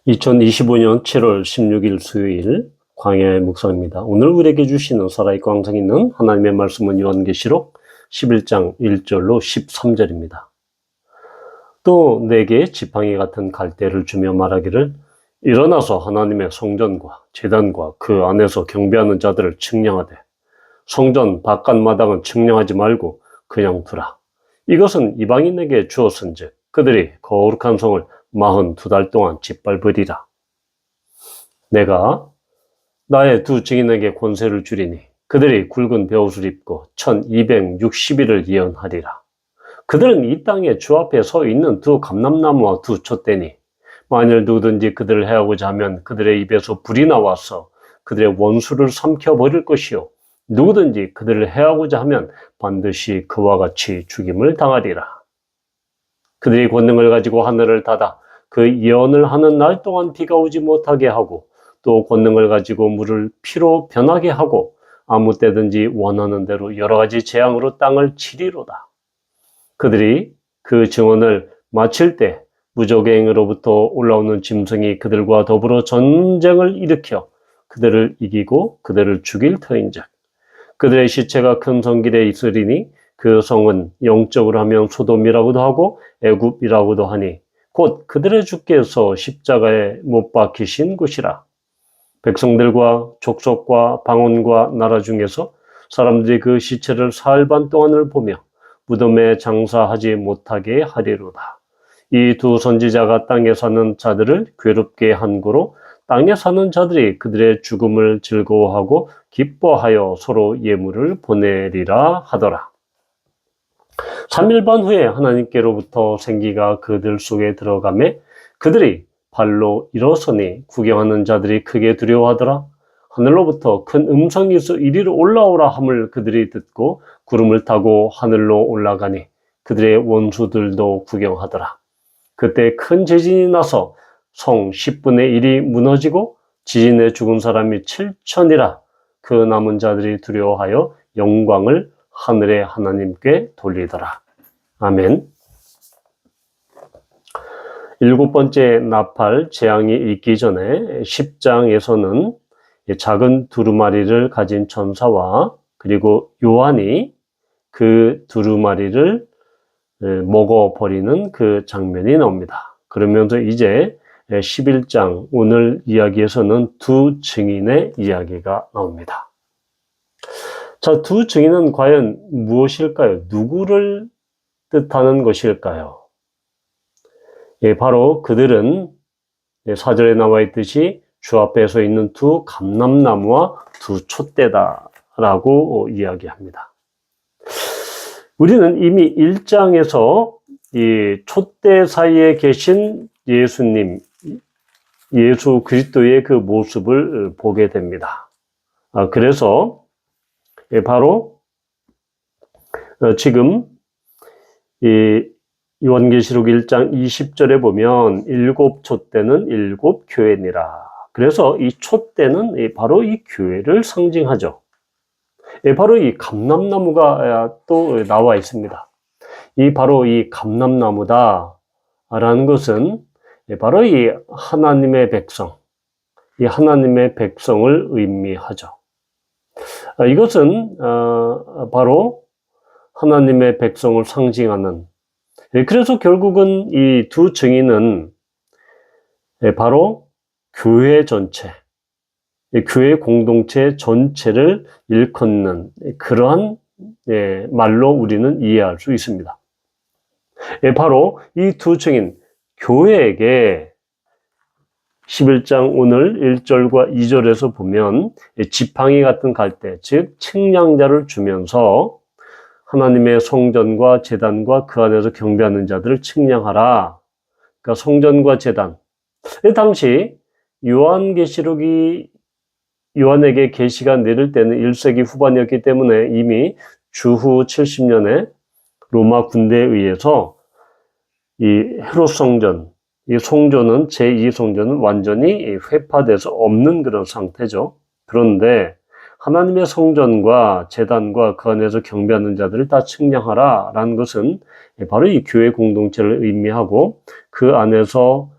2025년 7월 16일 수요일 광야의 묵상입니다. 오늘 우리에게 주시는 살아있고 항상 있는 하나님의 말씀은 요한계시록 11장 1절로 13절입니다. 또 내게 지팡이 같은 갈대를 주며 말하기를 일어나서 하나님의 성전과 제단과 그 안에서 경배하는 자들을 측량하되 성전 바깥 마당은 측량하지 말고 그냥 두라. 이것은 이방인에게 주었은즉 그들이 거룩한 성을 42달 동안 짓밟으리라. 내가 나의 두 증인에게 권세를 주리니 그들이 굵은 베옷을 입고 1260일을 예언하리라. 그들은 이 땅에 주 앞에 서 있는 두 감람나무와 두 촛대니 만일 누구든지 그들을 해하고자 하면 그들의 입에서 불이 나와서 그들의 원수를 삼켜버릴 것이요 누구든지 그들을 해하고자 하면 반드시 그와 같이 죽임을 당하리라. 그들이 권능을 가지고 하늘을 닫아 그 예언을 하는 날 동안 비가 오지 못하게 하고 또 권능을 가지고 물을 피로 변하게 하고 아무 때든지 원하는 대로 여러 가지 재앙으로 땅을 치리로다. 그들이 그 증언을 마칠 때 무적의 행으로부터 올라오는 짐승이 그들과 더불어 전쟁을 일으켜 그들을 이기고 그들을 죽일 터인즉 그들의 시체가 큰 성길에 있으리니 그 성은 영적으로 하면 소돔이라고도 하고 애굽이라고도 하니 곧 그들의 주께서 십자가에 못 박히신 곳이라. 백성들과 족속과 방언과 나라 중에서 사람들이 그 시체를 사흘 반 동안을 보며 무덤에 장사하지 못하게 하리로다. 이 두 선지자가 땅에 사는 자들을 괴롭게 한 고로 땅에 사는 자들이 그들의 죽음을 즐거워하고 기뻐하여 서로 예물을 보내리라 하더라. 3일 반 후에 하나님께로부터 생기가 그들 속에 들어가매 그들이 발로 일어서니 구경하는 자들이 크게 두려워하더라. 하늘로부터 큰 음성이 있어 이리로 올라오라 함을 그들이 듣고 구름을 타고 하늘로 올라가니 그들의 원수들도 구경하더라. 그때 큰 지진이 나서 성 10분의 1이 무너지고 지진에 죽은 사람이 7천이라. 그 남은 자들이 두려워하여 영광을 하늘의 하나님께 돌리더라. 아멘. 일곱 번째 나팔 재앙이 있기 전에 10장에서는 작은 두루마리를 가진 천사와 그리고 요한이 그 두루마리를 먹어버리는 그 장면이 나옵니다. 그러면서 이제 11장 오늘 이야기에서는 두 증인의 이야기가 나옵니다. 자, 두 증인은 과연 무엇일까요? 누구를 뜻하는 것일까요? 바로 그들은 4절에 나와 있듯이 주 앞에 서 있는 두 감람나무와 두 촛대다라고 이야기합니다. 우리는 이미 1장에서 이 촛대 사이에 계신 예수님, 예수 그리스도의 그 모습을 보게 됩니다. 그래서 바로 지금 이 요한계시록 1장 20절에 보면 일곱 촛대는 일곱 교회니라. 그래서 이 촛대는 바로 이 교회를 상징하죠. 바로 이 감람나무가 또 나와 있습니다. 바로 이 감람나무다라는 것은 바로 이 하나님의 백성, 이 하나님의 백성을 의미하죠. 이것은 바로 하나님의 백성을 상징하는, 그래서 결국은 이 두 증인은 바로 교회 전체, 교회 공동체 전체를 일컫는 그러한 말로 우리는 이해할 수 있습니다. 바로 이 두 증인, 교회에게 11장 오늘 1절과 2절에서 보면 지팡이 같은 갈대, 즉 측량자를 주면서 하나님의 성전과 제단과 그 안에서 경배하는 자들을 측량하라. 그러니까 성전과 제단. 당시 요한계시록이 요한에게 계시가 내릴 때는 1세기 후반이었기 때문에 이미 주후 70년에 로마 군대에 의해서 이 헤롯 성전, 이 성전은 제2성전은 완전히 회파돼서 없는 그런 상태죠. 그런데 하나님의 성전과 제단과 그 안에서 경배하는 자들을 다 측량하라 라는 것은 바로 이 교회 공동체를 의미하고 그 안에서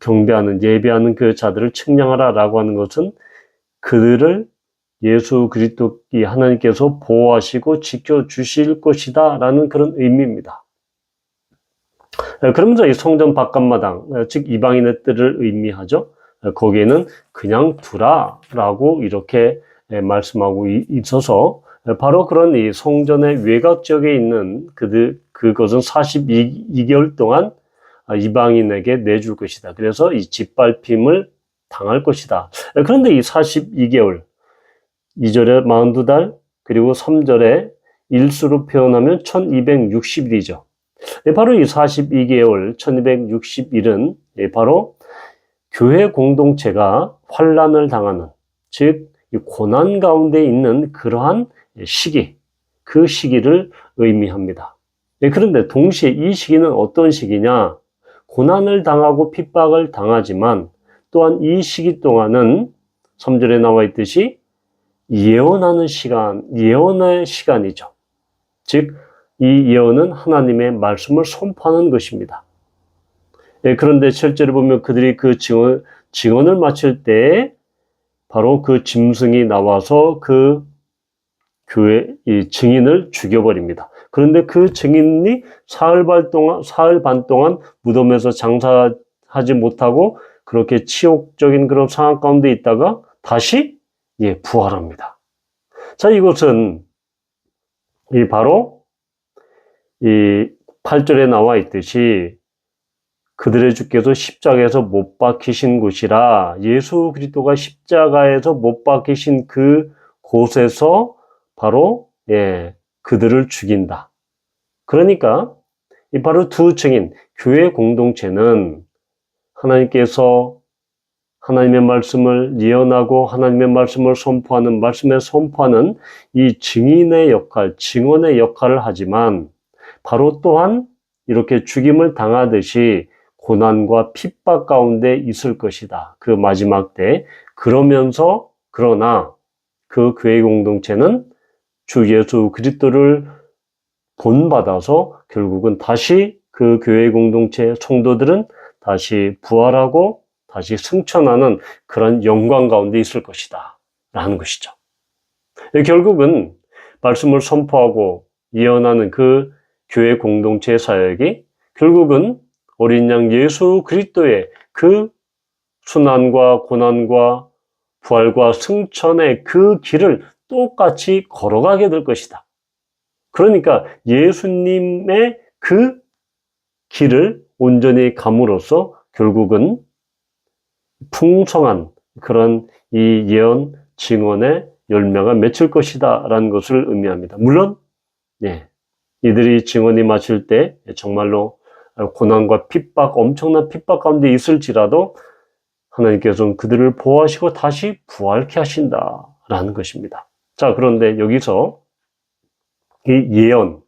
경배하는, 예배하는 그 자들을 측량하라 라고 하는 것은 그들을 예수 그리스도 하나님께서 보호하시고 지켜주실 것이다 라는 그런 의미입니다. 그러면서 이 성전 바깥마당, 즉 이방인의 뜰을 의미하죠. 거기에는 그냥 두라 라고 이렇게 말씀하고 있어서 바로 그런 이 성전의 외곽 지역에 있는 그것은 42개월 동안 이방인에게 내줄 것이다. 그래서 이 짓밟힘을 당할 것이다. 그런데 이 42개월, 2절에 42달, 그리고 3절에 일수로 표현하면 1260일이죠. 바로 이 42개월, 1260일은 바로 교회 공동체가 환난을 당하는, 즉 고난 가운데 있는 그러한 시기, 그 시기를 의미합니다. 그런데 동시에 이 시기는 어떤 시기냐? 고난을 당하고 핍박을 당하지만 또한 이 시기 동안은 3절에 나와 있듯이 예언하는 시간, 예언의 시간이죠. 즉, 이 예언은 하나님의 말씀을 선포하는 것입니다. 그런데 실제로 보면 그들이 그 증언을 마칠 때 바로 그 짐승이 나와서 그 교회 이 증인을 죽여버립니다. 그런데 그 증인이 사흘 반 동안 무덤에서 장사하지 못하고 그렇게 치욕적인 그런 상황 가운데 있다가 다시 부활합니다. 자, 이것은 바로 이 8절에 나와 있듯이 그들의 주께서 십자가에서 못 박히신 곳이라, 예수 그리스도가 십자가에서 못 박히신 그 곳에서 바로 그들을 죽인다. 그러니까 바로 두 증인, 교회 공동체는 하나님께서 하나님의 말씀을 예언하고 하나님의 말씀을 선포하는, 말씀에 선포하는 이 증인의 역할, 증언의 역할을 하지만 바로 또한 이렇게 죽임을 당하듯이 고난과 핍박 가운데 있을 것이다. 그 마지막 때. 그러나 그 교회 공동체는 주 예수 그리스도를 본받아서 결국은 다시 그 교회 공동체 성도들은 다시 부활하고 다시 승천하는 그런 영광 가운데 있을 것이다 라는 것이죠. 결국은 말씀을 선포하고 예언하는 그 교회 공동체의 사역이 결국은 어린 양 예수 그리스도의 그 순환과 고난과 부활과 승천의 그 길을 똑같이 걸어가게 될 것이다. 그러니까 예수님의 그 길을 온전히 감으로써 결국은 풍성한 그런 이 예언 증언의 열매가 맺힐 것이다 라는 것을 의미합니다. 물론 이들이 증언이 마칠 때 정말로 고난과 핍박, 엄청난 핍박 가운데 있을지라도 하나님께서는 그들을 보호하시고 다시 부활케 하신다라는 것입니다. 자, 그런데 여기서 이 예언,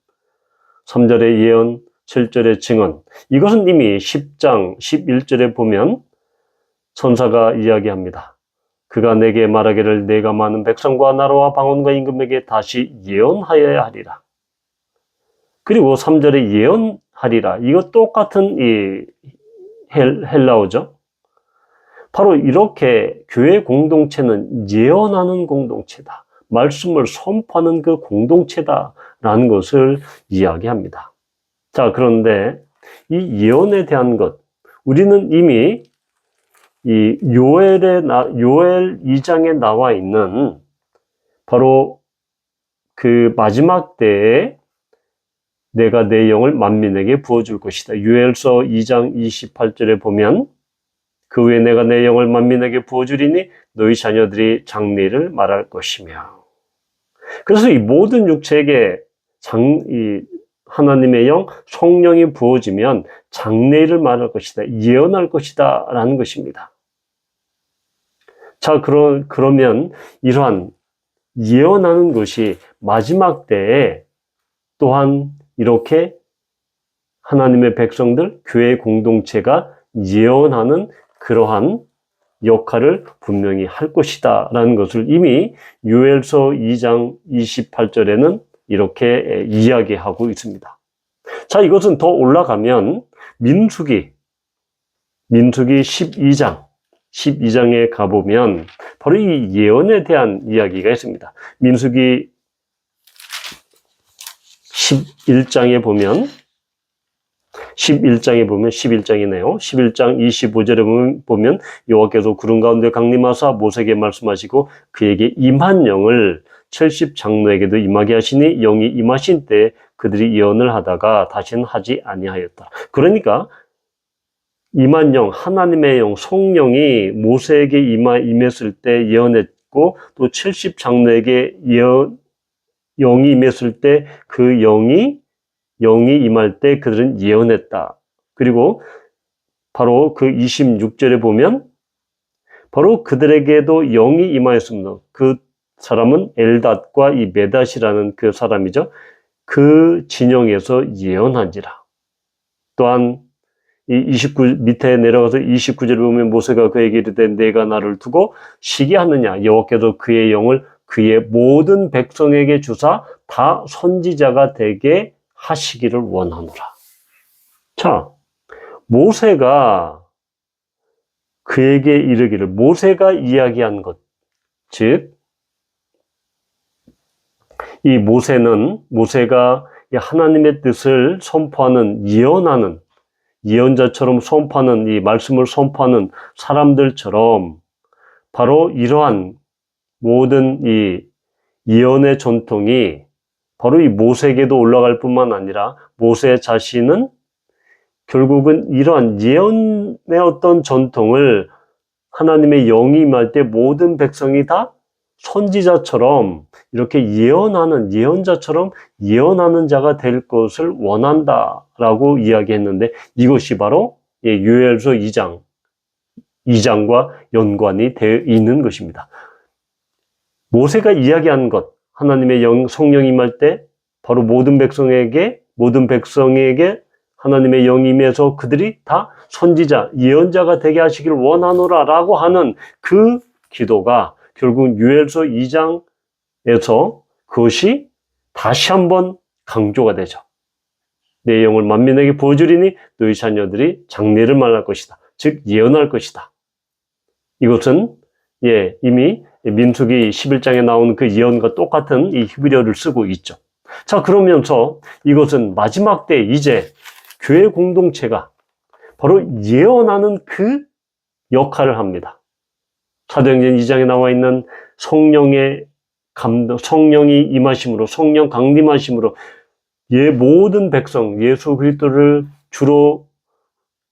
3절의 예언, 7절의 증언, 이것은 이미 10장 11절에 보면 천사가 이야기합니다. 그가 내게 말하기를 내가 많은 백성과 나라와 방언과 임금에게 다시 예언하여야 하리라. 그리고 3절에 예언하리라. 이거 똑같은 이 헬라어죠. 바로 이렇게 교회 공동체는 예언하는 공동체다. 말씀을 선포하는 그 공동체다라는 것을 이야기합니다. 자, 그런데 이 예언에 대한 것, 우리는 이미 이 요엘 2장에 나와 있는 바로 그 마지막 때에 내가 내 영을 만민에게 부어줄 것이다. 요엘서 2장 28절에 보면 그 후에 내가 내 영을 만민에게 부어주리니 너희 자녀들이 장래를 말할 것이며. 그래서 이 모든 육체에게 이 하나님의 영, 성령이 부어지면 장래를 말할 것이다. 예언할 것이다. 라는 것입니다. 자, 그러면 이러한 예언하는 것이 마지막 때에 또한 이렇게 하나님의 백성들, 교회 공동체가 예언하는 그러한 역할을 분명히 할 것이다 라는 것을 이미 요엘서 2장 28절에는 이렇게 이야기하고 있습니다. 자, 이것은 더 올라가면 민수기 민수기 12장에 가보면 바로 이 예언에 대한 이야기가 있습니다. 민수기 11장에 보면 11장이네요. 11장 25절에 보면 여호와께서 구름 가운데 강림하사 모세에게 말씀하시고 그에게 임한 영을 70 장로에게도 임하게 하시니 영이 임하신 때 그들이 예언을 하다가 다시는 하지 아니하였다. 그러니까 임한 영, 하나님의 영, 성령이 모세에게 임했을 때 예언했고 또 70 장로에게 영이 임했을 때 그 영이 임할 때 그들은 예언했다. 그리고 바로 그 26절에 보면 바로 그들에게도 영이 임하였습니다. 그 사람은 엘닷과 이 메닷이라는 그 사람이죠. 그 진영에서 예언한지라. 또한 이 밑에 내려가서 29절에 보면 모세가 그에게 이르되 내가 나를 두고 시기하느냐 여호와께서 그의 영을 그의 모든 백성에게 주사 다 선지자가 되게 하시기를 원하노라. 자, 모세가 그에게 이르기를 모세가 이야기한 것, 즉 이 모세가 하나님의 뜻을 선포하는 예언자처럼 선포하는 이 말씀을 선포하는 사람들처럼 바로 이러한 모든 이 예언의 전통이 바로 이 모세에게도 올라갈 뿐만 아니라 모세 자신은 결국은 이러한 예언의 어떤 전통을 하나님의 영이 임할 때 모든 백성이 다 선지자처럼 이렇게 예언자처럼 예언하는 자가 될 것을 원한다라고 이야기했는데 이것이 바로 요엘서 2장과 연관이 되어 있는 것입니다. 모세가 이야기한 것, 하나님의 성령이 임할 때 바로 모든 백성에게 하나님의 영이 임해서 그들이 다 선지자, 예언자가 되게 하시기를 원하노라라고 하는 그 기도가 결국 요엘서 2장에서 그것이 다시 한번 강조가 되죠. 내 영을 만민에게 부어주리니 너희 자녀들이 장래를 말할 것이다. 즉 예언할 것이다. 이것은 이미 민수기 11장에 나온 그 예언과 똑같은 이 히브리어를 쓰고 있죠. 자, 그러면서 이것은 마지막 때 이제 교회 공동체가 바로 예언하는 그 역할을 합니다. 사도행전 2장에 나와 있는 성령의 감동, 성령이 임하심으로, 성령 강림하심으로 모든 백성, 예수 그리스도를 주로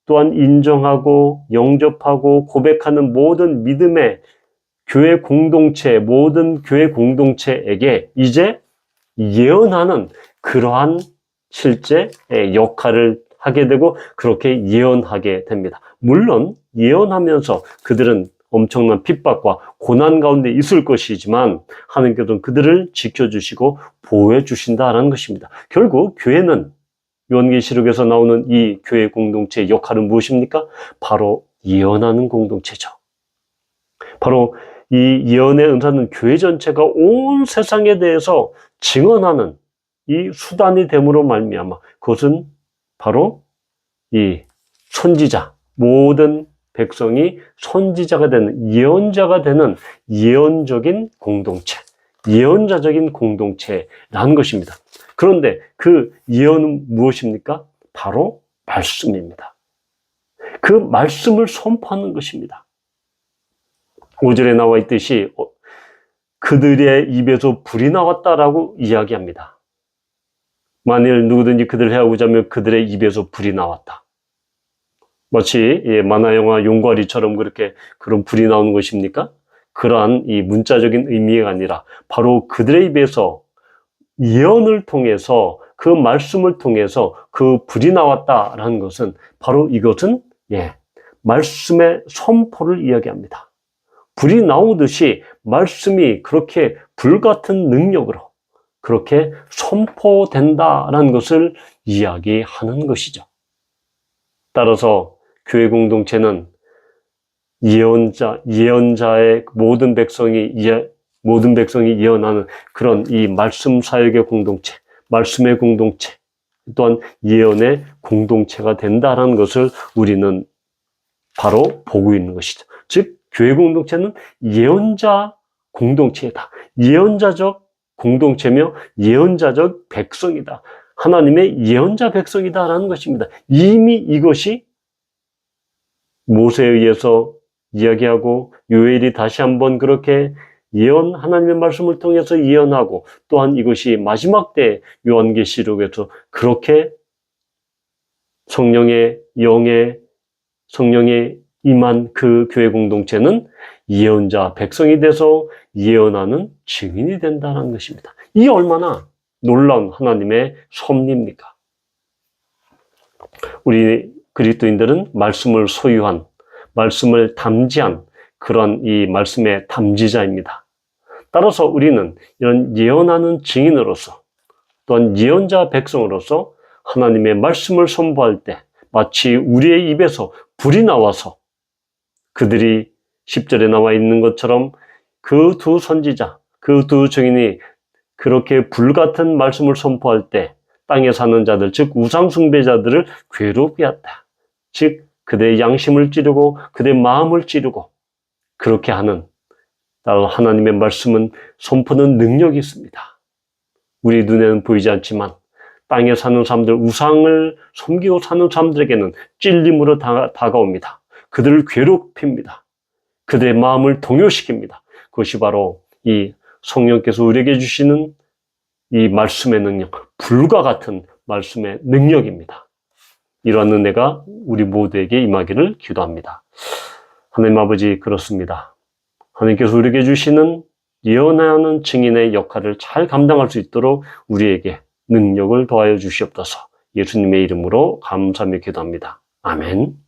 또한 인정하고 영접하고 고백하는 모든 믿음의 교회 공동체, 모든 교회 공동체에게 이제 예언하는 그러한 실제 역할을 하게 되고 그렇게 예언하게 됩니다. 물론 예언하면서 그들은 엄청난 핍박과 고난 가운데 있을 것이지만 하나님께서는 그들을 지켜주시고 보호해 주신다는 것입니다. 결국 교회는 요한계시록에서 나오는 이 교회 공동체의 역할은 무엇입니까? 바로 예언하는 공동체죠. 바로 이 예언의 은사는 교회 전체가 온 세상에 대해서 증언하는 이 수단이 됨으로 말미암아 그것은 바로 이 선지자, 모든 백성이 선지자가 되는, 예언자가 되는 예언적인 공동체, 예언자적인 공동체라는 것입니다. 그런데 그 예언은 무엇입니까? 바로 말씀입니다. 그 말씀을 선포하는 것입니다. 5절에 나와 있듯이 그들의 입에서 불이 나왔다라고 이야기합니다. 만일 누구든지 그들을 해하고자 하면 그들의 입에서 불이 나왔다. 마치 만화 영화 용과리처럼 그런 불이 나오는 것입니까? 그러한 이 문자적인 의미가 아니라 바로 그들의 입에서 예언을 통해서 그 말씀을 통해서 그 불이 나왔다라는 것은 바로 이것은 말씀의 선포를 이야기합니다. 불이 나오듯이 말씀이 그렇게 불같은 능력으로 그렇게 선포된다라는 것을 이야기하는 것이죠. 따라서 교회 공동체는 예언자의 모든 백성이 예언하는 그런 이 말씀 사역의 공동체, 말씀의 공동체, 또한 예언의 공동체가 된다라는 것을 우리는 바로 보고 있는 것이죠. 즉 교회 공동체는 예언자 공동체이다. 예언자적 공동체며 예언자적 백성이다. 하나님의 예언자 백성이다라는 것입니다. 이미 이것이 모세에 의해서 이야기하고 요엘이 다시 한번 그렇게 하나님의 말씀을 통해서 예언하고, 또한 이것이 마지막 때 요한계시록에서 그렇게 성령의 임한 그 교회 공동체는 예언자 백성이 돼서 예언하는 증인이 된다는 것입니다. 이 얼마나 놀라운 하나님의 섭리입니까? 우리 그리스도인들은 말씀을 소유한, 말씀을 담지한 그런 이 말씀의 담지자입니다. 따라서 우리는 이런 예언하는 증인으로서, 또한 예언자 백성으로서 하나님의 말씀을 선포할 때 마치 우리의 입에서 불이 나와서 그들이 10절에 나와 있는 것처럼 그 두 선지자, 그 두 증인이 그렇게 불같은 말씀을 선포할 때 땅에 사는 자들, 즉 우상 숭배자들을 괴롭게 했다. 즉 그들의 양심을 찌르고 그들의 마음을 찌르고 그렇게 하는, 따로 하나님의 말씀은 선포는 능력이 있습니다. 우리 눈에는 보이지 않지만 땅에 사는 사람들, 우상을 섬기고 사는 사람들에게는 찔림으로 다가옵니다. 그들을 괴롭힙니다. 그들의 마음을 동요시킵니다. 그것이 바로 이 성령께서 우리에게 주시는 이 말씀의 능력, 불과 같은 말씀의 능력입니다. 이러한 은혜가 우리 모두에게 임하기를 기도합니다. 하나님 아버지, 그렇습니다. 하나님께서 우리에게 주시는 예언하는 증인의 역할을 잘 감당할 수 있도록 우리에게 능력을 더하여 주시옵소서. 예수님의 이름으로 감사하며 기도합니다. 아멘.